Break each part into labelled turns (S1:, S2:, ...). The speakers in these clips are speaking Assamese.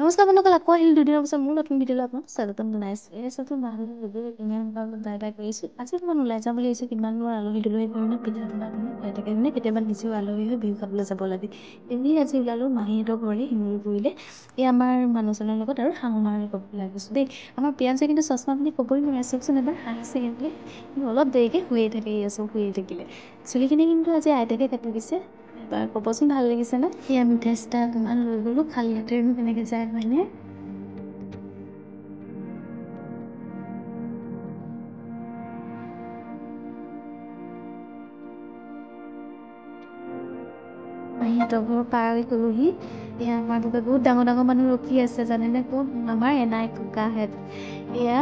S1: নমস্কাৰ বন্ধুসকল, আকৌ আহিল দুদিনৰ পিছত মোৰ নতুন ভিডিঅ'লৈ আপোনাক স্বাগতম জনাইছোঁ। এই চবটো ভাল বাই কৰিছোঁ। আজি অকণমান ওলাই যাম বুলি ভাবিছোঁ। কিমান বাৰ আলহী দুলহী কাৰণে পিঠা পনা খুৱাই থাকে মানে কেতিয়াবা নিজেও আলহী হৈ বিহু খাবলৈ যাব লাগে। এনেই আজি ওলালোঁ মাহীহঁতৰ ঘৰলৈ শিমলুগুৰিলৈ। এই আমাৰ মানুহজনৰ লগত আৰু শাহুমাৰ লগত ওলাই গৈছোঁ দেই। আমাৰ পিয়াঞ্চে কিন্তু চশমা পিন্ধি ক'বই নোৱাৰে, চাওকচোন এবাৰ হাঁহিছে কিন্তু অলপ দেৰিকৈ শুয়ে থাকে শুয়ে থাকিলে। চুলিখিনি কিন্তু আজি আইতাকে কাটি দিছে। এবাৰ ক'বচোন ভাল লাগিছেনে? সেয়া মিঠাই চিঠা ইমান লৈ গ'লোঁ, খালী হাতেৰেনো কেনেকৈ যায় হয়নে? মাহীহঁতৰ ঘৰ পাৰ হৈ গ'লোহি। এয়া আমাৰ লগত বহুত ডাঙৰ ডাঙৰ মানুহ ৰখি আছে জানেনে? ক'ত আমাৰ এনাই ককাহেঁত। এয়া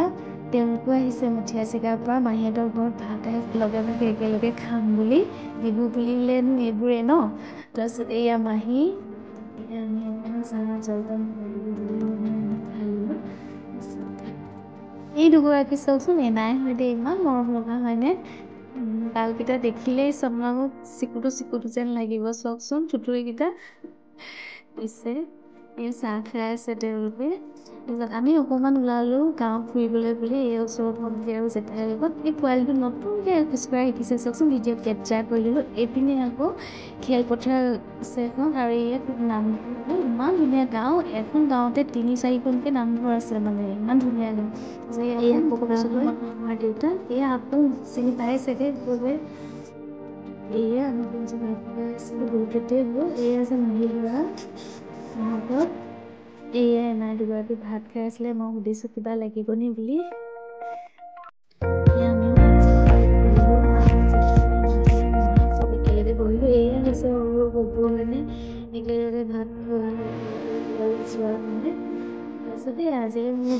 S1: তেওঁলোকো আহিছে মুঠিয়া চিগাৰ পৰা মাহীহঁতৰ ঘৰত ভাত লগে ভাগে একেলগে খাম বুলি। বিহু বুলিলেনো এইবোৰে ন। তাৰপিছত এয়া মাহী আমি চাহ জলপান খালোঁ। এই দুগৰাকী চাওকচোন এনাই হয় দেই, ইমান মৰম লগা হয়নে? গালকেইটা দেখিলেই চবমাকক চিকুটো চিকুটো যেন লাগিব। চাওকচোন থুতুৰিকেইটা দিছে। এই চাহ খাই আছে তেওঁলোকে। তাৰপিছত আমি অকণমান ওলালোঁ গাঁৱত ফুৰিবলৈ বুলি এই ওচৰত ভণ্টি আৰু জেঠাইৰ লগত। এই পোৱালিটো নতুনকৈ খোজকঢ়া শিকিছে চাওকচোন, ভিডিঅ'ত কেপচাৰ কৰি দিলোঁ। এইপিনে আকৌ খেলপথাৰ আছে এখন আৰু ইয়াত নামঘৰ, ইমান ধুনীয়া গাঁও। এখন গাঁৱতে ৩-৪খনকৈ নামঘৰ আছে মানে, ইমান ধুনীয়া গাঁও। এয়া আমাৰ দেউতা, এয়া আকৌ চিনি পাই চাগে গ'লে। এয়া নতুন বহুততে গ'ল। এয়া যে মাহী ল'ৰা সিহঁতৰ। এয়া এনাই দুগৰাকী ভাত খাই আছিলে, মই সুধিছোঁ কিবা লাগিব নি বুলি। একেলগে বহিলোঁ। এয়া হৈছে সৰু ববু মানে একেলগে ভাত খোৱা চোৱা মানে। তাৰপিছতে আজি মোৰ